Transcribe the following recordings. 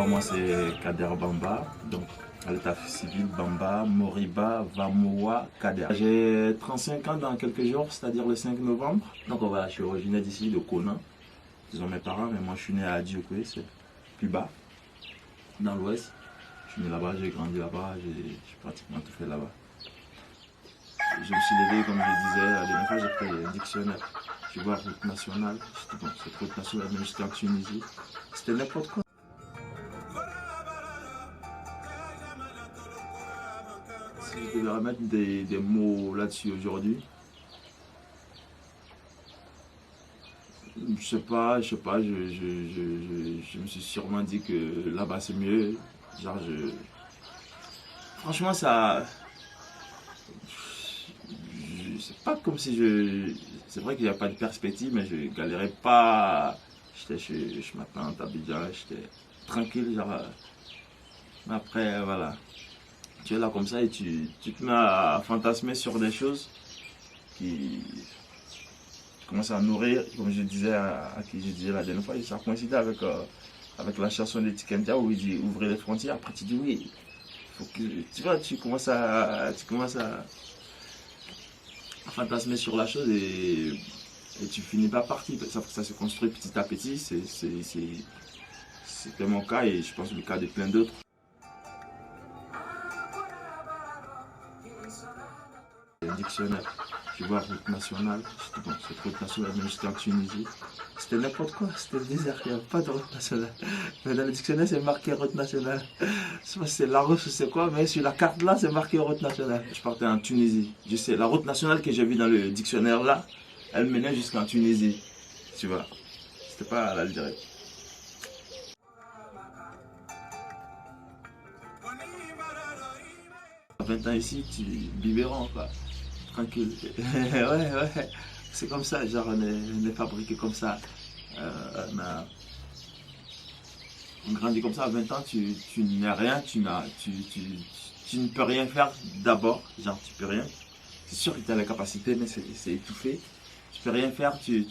Moi c'est Kader Bamba, donc à l'état civil Bamba, Moriba, Vamoua, Kader. J'ai 35 ans dans quelques jours, c'est-à-dire le 5 novembre. Donc voilà, je suis originaire d'ici, de Kona. Ils ont mes parents, mais moi je suis né à Diokwe, c'est plus bas, dans l'ouest. Je suis né là-bas, j'ai grandi là-bas, j'ai pratiquement tout fait là-bas. Je me suis levé, comme je disais, la dernière fois j'ai pris un dictionnaire. Je vois route nationale, bon, cette route nationale, même jusqu'en Tunisie. C'était n'importe quoi. Si je devais remettre des mots là-dessus aujourd'hui, je sais pas, je me suis sûrement dit que là-bas c'est mieux. Genre, franchement, ça. C'est pas comme si je. C'est vrai qu'il n'y a pas de perspective, mais je galérais pas. J'étais chez ma tante à Abidjan, j'étais tranquille, genre. Mais après, voilà. Tu es là comme ça et tu te mets à fantasmer sur des choses qui commencent à nourrir, comme je disais à qui je disais la dernière fois, ça coïncidait avec la chanson de Tikendia où il dit ouvrez les frontières. Après tu dis oui, faut que, tu vois, tu commences à fantasmer sur la chose et tu finis pas parti. Ça se construit petit à petit. C'était mon cas et je pense le cas de plein d'autres. Un dictionnaire, je vois route nationale, bon, cette route nationale même jusqu'en Tunisie. C'était n'importe quoi, c'était le désert, il n'y avait pas de route nationale. Mais dans le dictionnaire, c'est marqué route nationale. Je sais pas si c'est Laos ou c'est quoi, mais sur la carte là, c'est marqué route nationale. Je partais en Tunisie. Je sais, la route nationale que j'ai vue dans le dictionnaire là, elle menait jusqu'en Tunisie. Tu vois, c'était pas à l'Algérie. À 20 ans ici, tu biberon quoi. Tranquille. Ouais. C'est comme ça, genre on est fabriqué comme ça. On grandit comme ça à 20 ans, tu n'es rien, tu ne peux rien faire d'abord, genre tu peux rien. C'est sûr que tu as la capacité, mais c'est étouffé. Tu peux rien faire, tu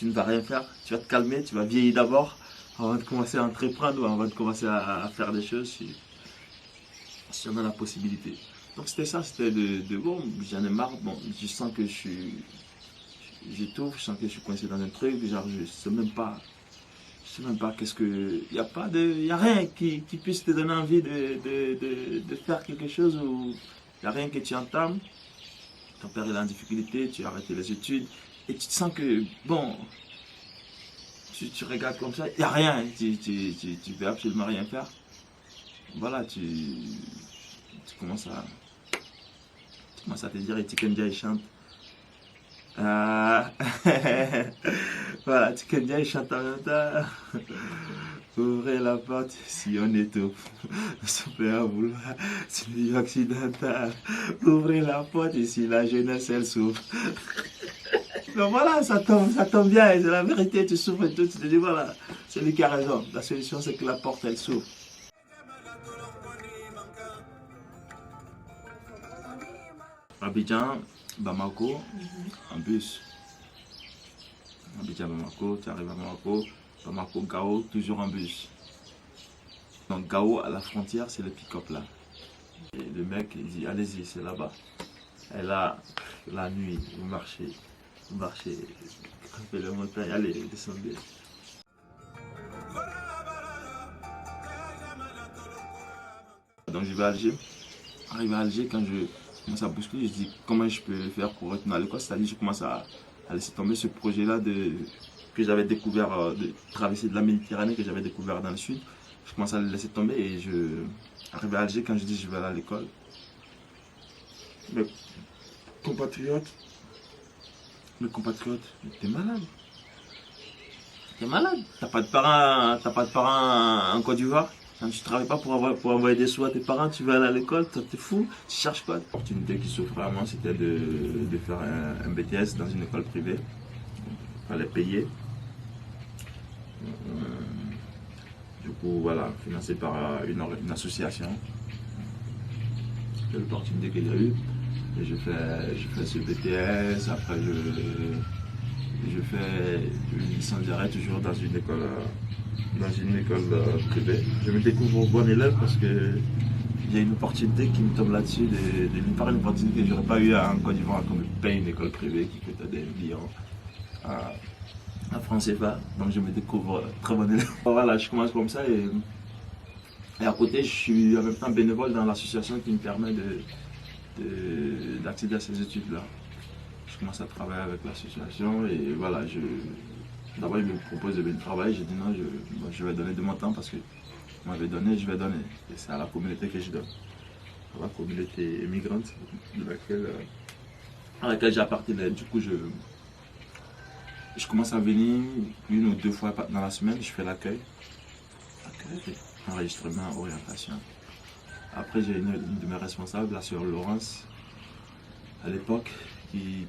ne vas rien faire. Tu vas te calmer, tu vas vieillir d'abord avant de commencer à entreprendre ou avant de commencer à faire des choses si on a la possibilité. Donc c'était ça, c'était de bon, j'en ai marre, bon, je sens que j'étouffe, je sens que je suis coincé dans un truc, genre je sais même pas qu'est-ce que, il y a rien qui puisse te donner envie de faire quelque chose ou il n'y a rien que tu entames, ton père est en difficulté, tu as arrêté les études et tu te sens que, bon, tu regardes comme ça, il n'y a rien, tu peux absolument rien faire. Voilà, tu commences à te dire, et Tikendia il chante. Voilà, Tikendia il chante en même temps. Ouvrez la porte si on étouffe. Son père vouloir, c'est une occidentale. Ouvrez la porte ici la jeunesse elle souffre. Donc voilà, ça tombe bien, c'est la vérité, tu souffres et tout, tu te dis voilà, c'est lui qui a raison. La solution c'est que la porte elle s'ouvre. Abidjan, Bamako, en bus. Abidjan, Bamako, tu arrives à Bamako, Bamako, Gao, toujours en bus. Donc Gao, à la frontière, c'est le pick-up là. Et le mec, il dit, allez-y, c'est là-bas. Et là, la nuit, vous marchez, grimpez les montagnes, allez, descendez. Donc je vais à Alger. Arrivé à Alger, quand je commence à bousculer, je dis comment je peux faire pour retourner à l'école. C'est-à-dire je commence à laisser tomber ce projet-là que j'avais découvert, de traverser de la Méditerranée, que j'avais découvert dans le sud. Je commence à le laisser tomber et arrivé à Alger, quand je dis je vais aller à l'école, mes compatriotes, t'es malade. T'es malade. T'as pas de parents en Côte d'Ivoire. Quand tu ne travailles pas pour envoyer des sous à tes parents, tu vas aller à l'école, t'es fou, tu cherches quoi? L'opportunité qui s'offrait à moi, c'était de faire un BTS dans une école privée. Il fallait payer. Du coup, voilà, financé par une association. C'est l'opportunité que j'ai eue. Et je fais ce BTS, après je fais une licence d'arrêt toujours dans une école privée. Je me découvre bon élève parce que il y a une opportunité qui me tombe là-dessus, de nulle part, une opportunité que j'aurais pas eu en Côte d'Ivoire, comme me paye une école privée qui coûte des millions à francs CFA. Donc je me découvre très bon élève. Voilà, je commence comme ça et à côté, je suis en même temps bénévole dans l'association qui me permet d'accéder à ces études-là. Je commence à travailler avec l'association et voilà, d'abord ils me proposent de venir travailler, j'ai dit non, je vais donner de mon temps parce que vous m'avez donné, je vais donner. Et c'est à la communauté que je donne. À la communauté immigrante à laquelle j'appartenais. Du coup, je commence à venir une ou deux fois dans la semaine, je fais l'accueil, enregistrement, orientation. Après, j'ai une de mes responsables, la sœur Laurence, à l'époque, qui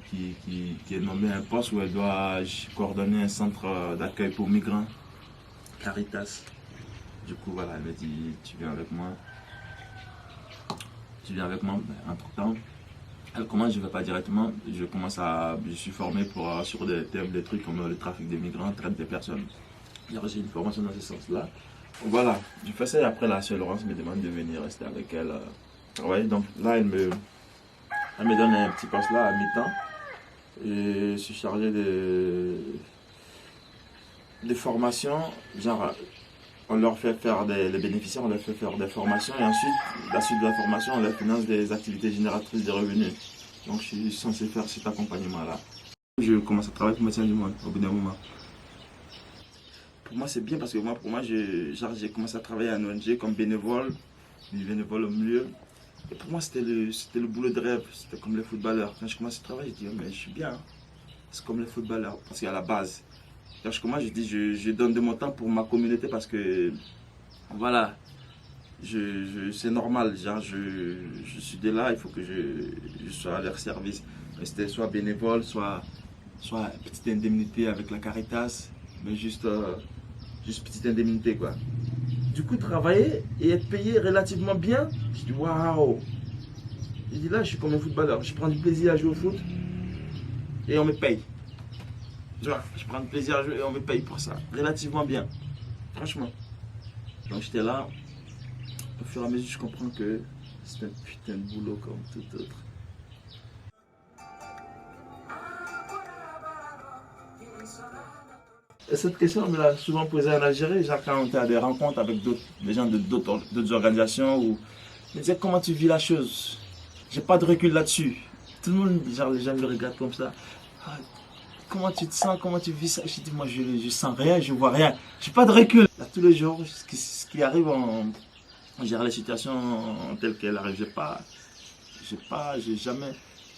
est nommée à un poste où elle doit coordonner un centre d'accueil pour migrants, Caritas. Du coup, voilà, elle me dit, tu viens avec moi. Entre temps, elle commence, je ne vais pas directement, je suis formé sur des thèmes, des trucs comme le trafic des migrants, traite des personnes. J'ai une formation dans ce sens-là. Voilà, je fais ça et après la sœur Laurence me demande de venir rester avec elle. Ouais, donc là, elle me donne un petit poste là à mi-temps. Et je suis chargé de formations, genre on leur fait faire les bénéficiaires, on leur fait faire des formations et ensuite, la suite de la formation, on leur finance des activités génératrices de revenus. Donc je suis censé faire cet accompagnement-là. Je commence à travailler pour Médecins du Monde au bout d'un moment. Pour moi, c'est bien parce que j'ai commencé à travailler à une ONG comme bénévole au milieu. Et pour moi, c'était le boulot de rêve, c'était comme les footballeurs. Quand je commence à travailler, je dis, oh, mais je suis bien, hein. C'est comme les footballeurs, parce qu'à la base, quand je commence, je dis, je donne de mon temps pour ma communauté parce que, voilà, c'est normal, genre, je suis de là, il faut que je sois à leur service. C'était soit bénévole, soit petite indemnité avec la Caritas, mais juste petite indemnité, quoi. Du coup, travailler et être payé relativement bien, je dis waouh! Je dis là, je suis comme un footballeur, je prends du plaisir à jouer au foot et on me paye. Tu vois, je prends du plaisir à jouer et on me paye pour ça, relativement bien, franchement. Donc j'étais là, au fur et à mesure, je comprends que c'est un putain de boulot comme tout autre. Et cette question, on me l'a souvent posée en Algérie, genre quand on était à des rencontres avec des gens d'autres organisations, où je me disais comment tu vis la chose. J'ai pas de recul là-dessus. Tout le monde, genre les gens me regardent comme ça. Ah, comment tu te sens, comment tu vis ça? Je dis moi je sens rien, je vois rien. J'ai pas de recul. Là, tous les jours, ce qui arrive, on gère les situations telles qu'elles arrivent.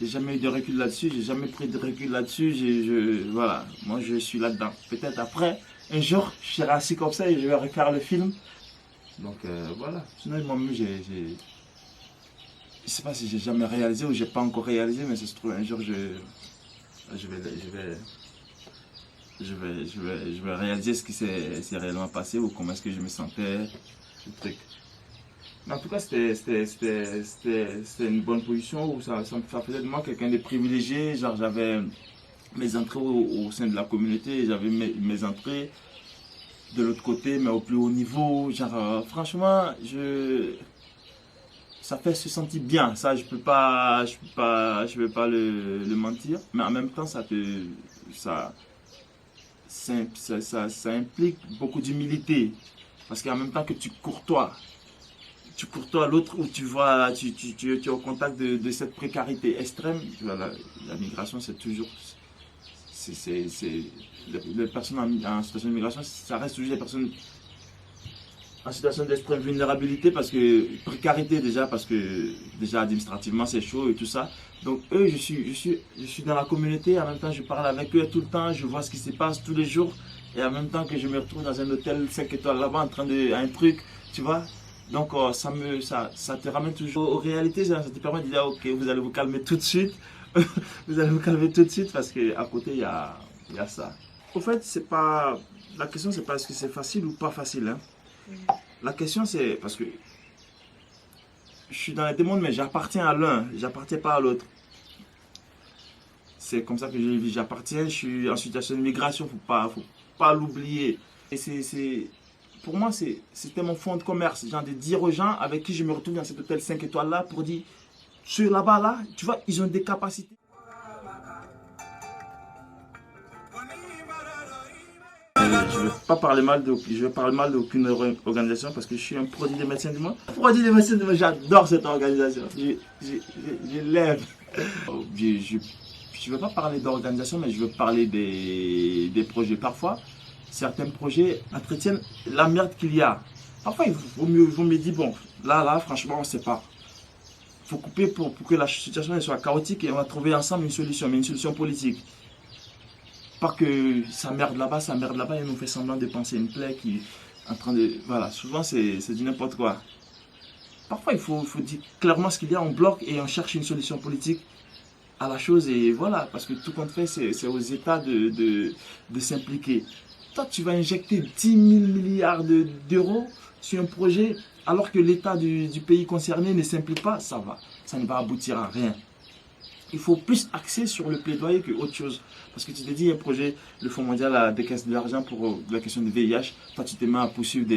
J'ai jamais eu de recul là-dessus, j'ai jamais pris de recul là-dessus. Voilà, moi je suis là-dedans. Peut-être après, un jour, je serai assis comme ça et je vais refaire le film. Donc voilà. Sinon, moi-même, je sais pas si j'ai jamais réalisé ou j'ai pas encore réalisé, mais ça se trouve un jour je vais réaliser ce qui s'est réellement passé ou comment est-ce que je me sentais, le truc. Mais en tout cas, c'était une bonne position où ça faisait de moi quelqu'un de privilégié. Genre, j'avais mes entrées au sein de la communauté, j'avais mes entrées de l'autre côté, mais au plus haut niveau. Genre, franchement, ça fait se sentir bien. Ça, je vais pas le mentir. Mais en même temps, ça implique beaucoup d'humilité. Parce qu'en même temps que tu courtoies l'autre où tu vois, tu es au contact de cette précarité extrême. La migration, c'est toujours. Les personnes en situation de migration, ça reste toujours des personnes en situation d'extrême vulnérabilité parce que précarité déjà, parce que déjà administrativement c'est chaud et tout ça. Donc eux, je suis dans la communauté, en même temps je parle avec eux tout le temps, je vois ce qui se passe tous les jours et en même temps que je me retrouve dans un hôtel 5 étoiles là-bas en train de un truc, tu vois. Donc ça te ramène toujours aux réalités, ça te permet de dire ok, vous allez vous calmer tout de suite. Vous allez vous calmer tout de suite parce qu'à côté il y a ça. Au fait, la question c'est pas est-ce que c'est facile ou pas facile, hein. La question c'est parce que je suis dans les deux mondes mais j'appartiens à l'un, j'appartiens pas à l'autre. c'est comme ça que j'appartiens. Je suis en situation de migration, faut pas l'oublier. Et pour moi, c'était mon fonds de commerce. Genre de dire aux gens avec qui je me retrouve dans cet hôtel 5 étoiles là pour dire, ceux là-bas là, tu vois, ils ont des capacités. Je vais parler mal d'aucune organisation parce que je suis un produit des médecins du monde. Produit des médecins du monde, j'adore cette organisation. Je lève. Je ne veux pas parler d'organisation, mais je veux parler des projets. Parfois, certains projets entretiennent la merde qu'il y a. Parfois, il vaut mieux dire, bon, là, franchement, on ne sait pas. Il faut couper pour que la situation soit chaotique et on va trouver ensemble une solution, mais une solution politique. Pas que ça merde là-bas, et on nous fait semblant de penser une plaie qui est en train de... Voilà, souvent c'est du n'importe quoi. Parfois il faut dire clairement ce qu'il y a, on bloque et on cherche une solution politique à la chose et voilà, parce que tout compte fait, c'est aux États de s'impliquer. Toi, tu vas injecter 10 000 milliards d'euros sur un projet alors que l'État du pays concerné ne s'implique pas, ça ne va aboutir à rien. Il faut plus axer sur le plaidoyer que autre chose. Parce que tu te dis, un projet, le Fonds mondial décaisse de l'argent pour la question du VIH. Toi, tu te mets à poursuivre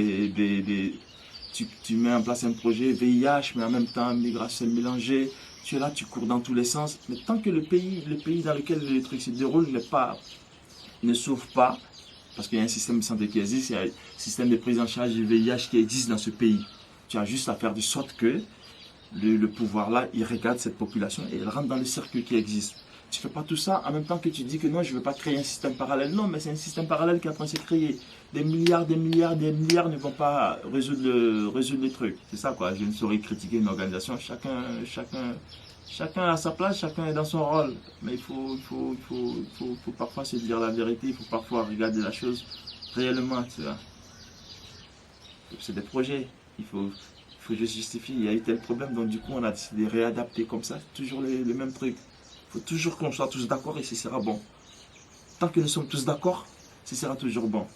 tu mets en place un projet VIH, mais en même temps, migration mélangée. Tu es là, tu cours dans tous les sens. Mais tant que le pays dans lequel le truc se déroule ne s'ouvre pas, parce qu'il y a un système de santé qui existe, il y a un système de prise en charge du VIH qui existe dans ce pays. Tu as juste à faire de sorte que le pouvoir là, il regarde cette population et il rentre dans le cercle qui existe. Tu ne fais pas tout ça en même temps que tu dis que non, je ne veux pas créer un système parallèle. Non, mais c'est un système parallèle qui est en train de se créer. Des milliards ne vont pas résoudre le truc. C'est ça quoi, je ne saurais critiquer une organisation. Chacun a sa place, chacun est dans son rôle. Mais il faut parfois se dire la vérité, il faut parfois regarder la chose réellement. Tu vois. C'est des projets, il faut juste justifier, il y a eu tel problème, donc du coup on a décidé de réadapter comme ça, toujours le même truc. Il faut toujours qu'on soit tous d'accord et ce sera bon. Tant que nous sommes tous d'accord, ce sera toujours bon.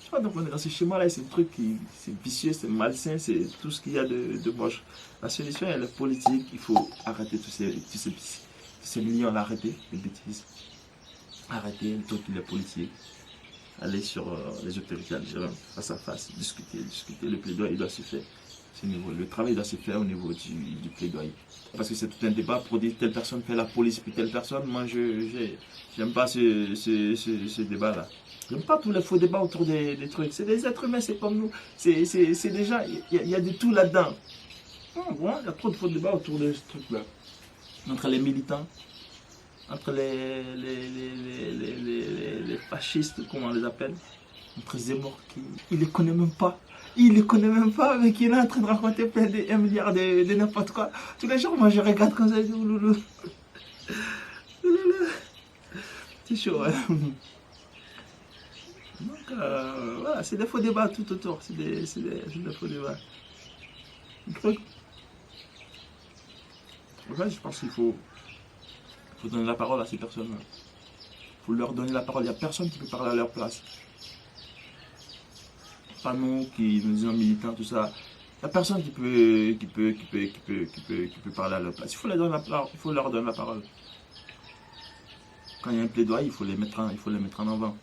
Tu vois, donc on est dans ce schéma-là, c'est un truc qui c'est vicieux, c'est malsain, c'est tout ce qu'il y a de moche. La solution, elle est politique, il faut arrêter tous ces millions, l'arrêter, les bêtises. Arrêter le truc, les politiques. Aller sur les autorités algériennes, face à face, discuter, le plaidoyer doit se faire. Le travail doit se faire au niveau du plaidoyer. Parce que c'est tout un débat pour dire telle personne fait la police puis telle personne. Moi, je n'aime pas ce débat-là. J'aime pas tous les faux débats autour des trucs. C'est des êtres humains, c'est comme nous. C'est déjà, il y a de tout là-dedans. Il y a trop de faux débats autour de ce truc-là. Entre les militants, entre les fascistes, comment on les appelle, entre Zemmour, il les connaît même pas. Il les connaît même pas, mais il est en train de raconter plein de 1 milliard de n'importe quoi. Tous les jours, moi je regarde comme ça et je dis ouloulou. C'est chaud, hein. Donc voilà, c'est des faux débats tout autour. C'est des faux débats. Le truc. En fait, je pense qu'il faut donner la parole à ces personnes-là. Il faut leur donner la parole. Il n'y a personne qui peut parler à leur place. Pas nous qui nous disons militants, tout ça. Il n'y a personne qui peut parler à leur place. Il faut leur donner la parole. Quand il y a un plaidoyer, il faut les mettre en avant.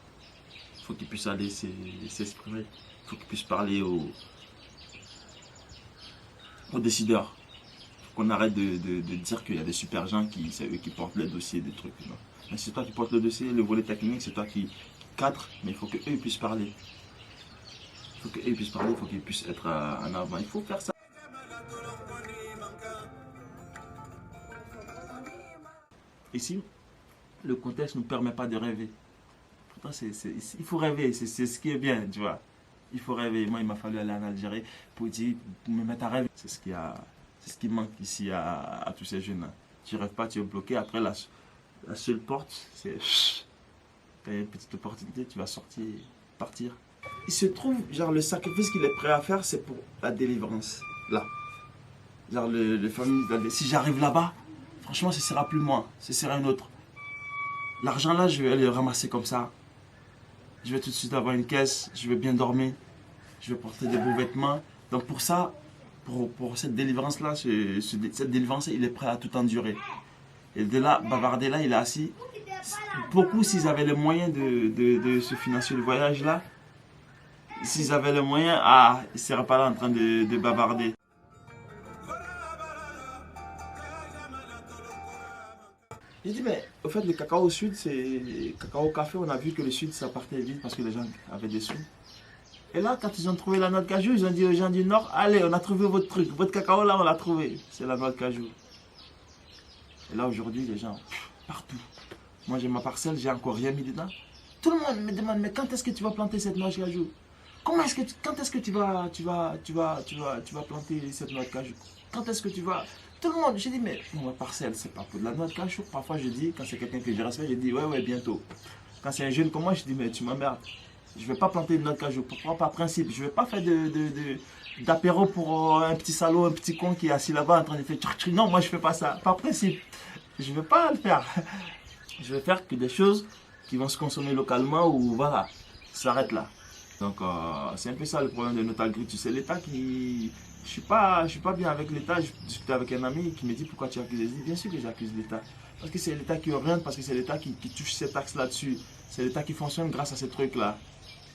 Il faut qu'ils puissent aller s'exprimer. Il faut qu'ils puissent parler aux décideurs. Il faut qu'on arrête de dire qu'il y a des super gens c'est eux qui portent le dossier des trucs. Non. Mais c'est toi qui portes le dossier, le volet technique, c'est toi qui cadre, mais il faut qu'eux puissent parler. Il faut qu'ils puissent parler, il faut qu'ils puissent être en avant. Il faut faire ça. Ici, le contexte ne nous permet pas de rêver. Pourtant, il faut rêver, c'est ce qui est bien, tu vois. Il faut rêver. Moi, il m'a fallu aller en Algérie pour me mettre à rêver. C'est ce qui manque ici à tous ces jeunes-là. Tu ne rêves pas, tu es bloqué. Après, la seule porte, c'est... Tu as une petite opportunité, tu vas sortir, partir. Il se trouve, genre, le sacrifice qu'il est prêt à faire, c'est pour la délivrance. Là. Genre, les familles, si j'arrive là-bas, franchement, ce sera plus moi, ce sera un autre. L'argent là, je vais le ramasser comme ça. Je vais tout de suite avoir une caisse, je vais bien dormir, je vais porter des beaux vêtements. Donc pour ça, pour cette délivrance-là, cette délivrance, il est prêt à tout endurer. Et de là, bavarder là, il est assis, beaucoup, s'ils avaient les moyens de se financer le voyage là, s'ils avaient les moyens, ils ne seraient pas là en train de bavarder. J'ai dit, mais au fait, le cacao au sud, c'est cacao au café. On a vu que le sud, ça partait vite parce que les gens avaient des sous. Et là, quand ils ont trouvé la noix de cajou, ils ont dit aux gens du Nord, allez, on a trouvé votre truc. Votre cacao, là, on l'a trouvé. C'est la noix de cajou. Et là, aujourd'hui, les gens, partout. Moi, j'ai ma parcelle, j'ai encore rien mis dedans. Tout le monde me demande, mais quand est-ce que tu vas planter cette noix de cajou? Quand est-ce que tu vas planter cette noix de cajou? Quand est-ce que tu vas... Tout le monde, j'ai dit, mais ma parcelle, c'est pas pour de la noix de cajou. Parfois, je dis, quand c'est quelqu'un que je respecte, je dis, ouais, bientôt. Quand c'est un jeune comme moi, je dis, mais tu m'emmerdes. Je ne vais pas planter une noix de cajou. Pourquoi? Par principe. Je ne vais pas faire d'apéro pour un petit salaud, un petit con qui est assis là-bas en train de faire... Non, moi, je ne fais pas ça. Par principe. Je ne vais pas le faire. Je vais faire que des choses qui vont se consommer localement ou voilà, ça s'arrête là. Donc, c'est un peu ça le problème de notre agriculture. C'est l'État qui... Je suis pas bien avec l'État. Je discutais avec un ami qui me dit pourquoi tu accuses. Je dis bien sûr que j'accuse l'État. Parce que c'est l'État qui oriente, parce que c'est l'État qui touche ces taxes là-dessus. C'est l'État qui fonctionne grâce à ces trucs-là.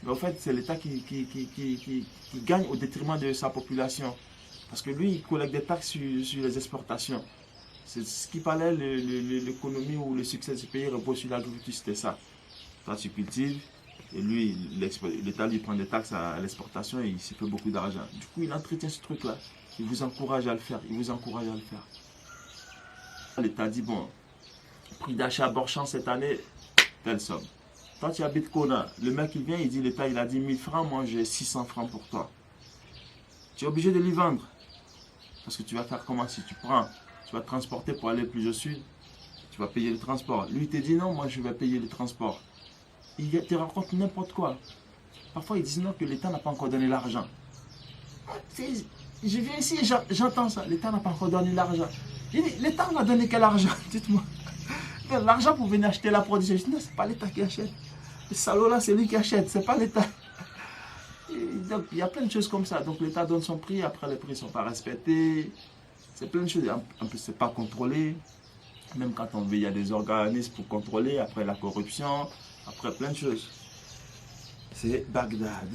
Mais en fait, c'est l'État qui gagne au détriment de sa population. Parce que lui, il collecte des taxes sur les exportations. C'est ce qui parlait, l'économie ou le succès de ce pays repose sur l'agriculture, c'était ça. Toi, tu cultives. Et lui, l'État lui prend des taxes à l'exportation et il s'y fait beaucoup d'argent. Du coup, il entretient ce truc-là. Il vous encourage à le faire. Il vous encourage à le faire. L'État dit, bon, prix d'achat Borchamp cette année, telle somme. Toi, tu habites Kona. Le mec, il vient, il dit, l'État, il a 10 000 francs, moi, j'ai 600 francs pour toi. Tu es obligé de lui vendre. Parce que tu vas faire comment si tu prends, tu vas te transporter pour aller plus au sud, tu vas payer le transport. Lui, il te dit, non, moi, je vais payer le transport. Il te raconte n'importe quoi. Parfois, ils disent non, que l'État n'a pas encore donné l'argent. Je viens ici et j'entends ça. L'État n'a pas encore donné l'argent. Je dis, l'État n'a donné quel argent? Dites-moi. L'argent pour venir acheter la production. Je dis, non, c'est pas l'État qui achète. Le salaud là, c'est lui qui achète, c'est pas l'État. Donc, il y a plein de choses comme ça. Donc, l'État donne son prix, après, les prix ne sont pas respectés. C'est plein de choses. En plus, c'est pas contrôlé. Même quand on veut, il y a des organismes pour contrôler. Après, la corruption. Après, plein de choses. C'est Bagdad.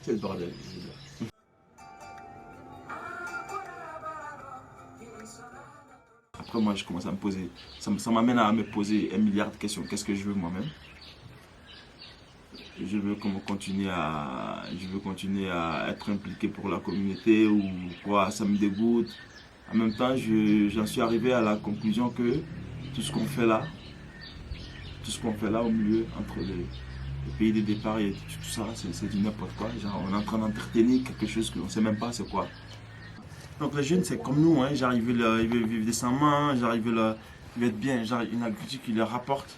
C'est le bordel. Après, moi, je commence à me poser. Ça m'amène à me poser 1 milliard de questions. Qu'est-ce que je veux moi-même? Je veux continuer à être impliqué pour la communauté ou quoi, ça me dégoûte. En même temps, j'en suis arrivé à la conclusion que tout ce qu'on fait là au milieu, entre le pays de départ et tout ça, c'est du n'importe quoi. Genre, on est en train d'entretenir quelque chose qu'on ne sait même pas c'est quoi. Donc les jeunes, c'est comme nous, hein. Genre, ils veulent vivre décemment, genre, ils veulent être bien, genre, une agriculture qui leur rapporte.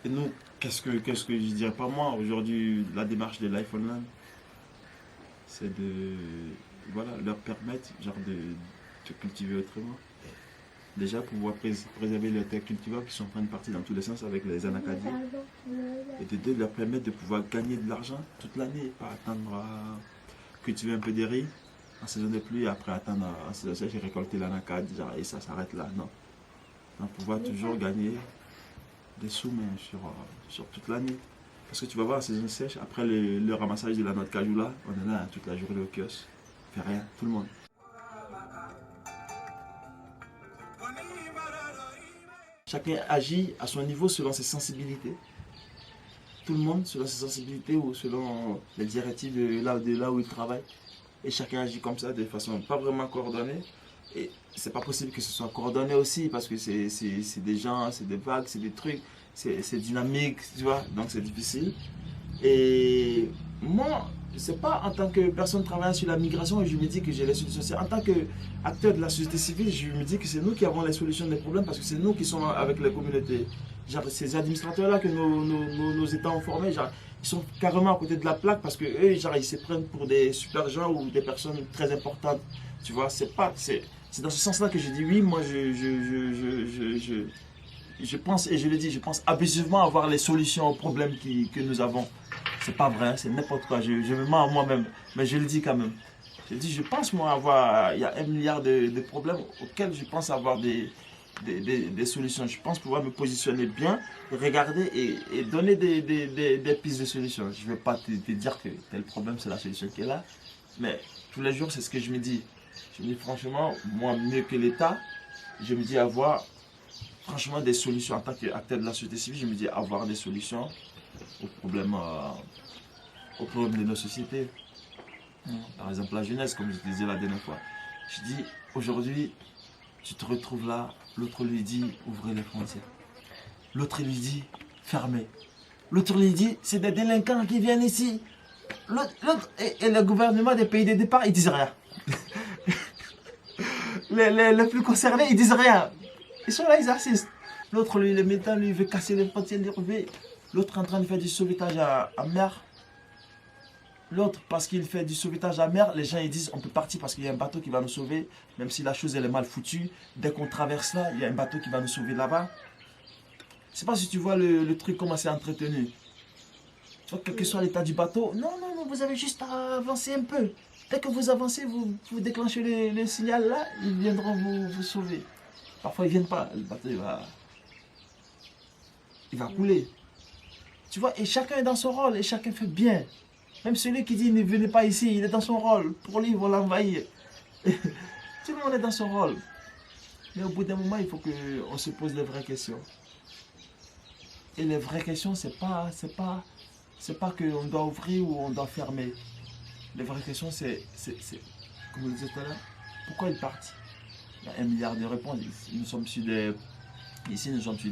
Et nous, qu'est-ce que je dirais pas moi, aujourd'hui, la démarche de Life Online, c'est de leur permettre genre, de cultiver autrement. Déjà, pouvoir préserver les terres cultivables qui sont en train de partir dans tous les sens avec les anacadiens. Et de deux, leur permettre de pouvoir gagner de l'argent toute l'année, pas attendre à cultiver un peu de riz en saison de pluie, après attendre en saison sèche et récolter l'anacade, et ça s'arrête là. Non. Donc, pouvoir toujours gagner des sous mais sur toute l'année. Parce que tu vas voir, la saison sèche, après le ramassage de la noix de cajou là, on est là toute la journée au kiosque. On fait rien, tout le monde. Chacun agit à son niveau selon ses sensibilités. Tout le monde selon ses sensibilités ou selon les directives de là où il travaille. Et chacun agit comme ça de façon pas vraiment coordonnée. Et c'est pas possible que ce soit coordonné aussi parce que c'est des gens, c'est des vagues, c'est des trucs, c'est dynamique, tu vois, donc c'est difficile. Et moi, c'est pas en tant que personne travaillant sur la migration, je me dis que j'ai les solutions. C'est en tant qu'acteur de la société civile, je me dis que c'est nous qui avons les solutions des problèmes parce que c'est nous qui sommes avec les communautés. Genre, ces administrateurs-là que nos États ont formés, genre, ils sont carrément à côté de la plaque parce que eux, genre, ils se prennent pour des super gens ou des personnes très importantes. Tu vois, c'est dans ce sens-là que je dis oui, moi je pense, et je le dis, je pense abusivement avoir les solutions aux problèmes que nous avons. C'est pas vrai, c'est n'importe quoi, je me mens à moi-même, mais je le dis quand même. Je le dis, je pense moi il y a 1 milliard de problèmes auxquels je pense avoir des solutions. Je pense pouvoir me positionner bien, regarder et donner des pistes de solutions. Je ne vais pas te dire que tel problème, c'est la solution qui est là. Mais tous les jours, c'est ce que je me dis. Je me dis franchement, moi, mieux que l'État, je me dis avoir franchement des solutions en tant qu'acteur de la société civile. Je me dis avoir des solutions aux problèmes de nos sociétés. Par exemple, la jeunesse, comme je te disais la dernière fois. Je dis, aujourd'hui, tu te retrouves là, l'autre lui dit, ouvrez les frontières. L'autre lui dit, fermez. L'autre lui dit, c'est des délinquants qui viennent ici. L'autre et le gouvernement des pays de départ, ils disent rien. Les plus concernés, ils disent rien. Ils sont là, ils assistent. L'autre, lui, le médecin, lui, veut casser les frontières, l'autre est en train de faire du sauvetage à mer. L'autre, parce qu'il fait du sauvetage à mer, les gens ils disent on peut partir parce qu'il y a un bateau qui va nous sauver, même si la chose elle est mal foutue. Dès qu'on traverse là, il y a un bateau qui va nous sauver là-bas. Je sais pas si tu vois le truc comment c'est entretenu. Tu vois, quel que soit l'état du bateau, non, vous avez juste à avancer un peu. Dès que vous avancez, vous déclenchez le signal là, ils viendront vous sauver. Parfois ils viennent pas, le bateau il va couler. Tu vois, et chacun est dans son rôle et chacun fait bien. Même celui qui dit ne venez pas ici, il est dans son rôle. Pour lui, ils vont l'envahir. Tout le monde est dans son rôle. Mais au bout d'un moment, il faut qu'on se pose les vraies questions. Et les vraies questions, c'est pas qu'on doit ouvrir ou on doit fermer. Les vraies questions, c'est comme je le disais tout à l'heure, pourquoi ils partent? Il y a 1 milliard de réponses. Ici, nous sommes sur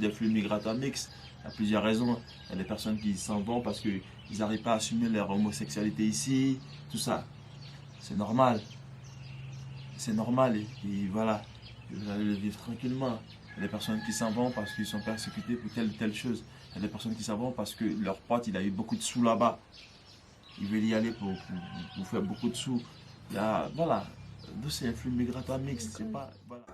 des flux migratoires mixtes. Il y a plusieurs raisons. Il y a des personnes qui s'en vont parce qu'ils n'arrivent pas à assumer leur homosexualité ici, tout ça. C'est normal. C'est normal et voilà. Vous allez le vivre tranquillement. Il y a des personnes qui s'en vont parce qu'ils sont persécutés pour telle ou telle chose. Il y a des personnes qui s'en vont parce que leur pote, il a eu beaucoup de sous là-bas. Ils veulent y aller pour faire beaucoup de sous. Il y a, voilà. Donc c'est un flux migratoire mixte. C'est pas, voilà.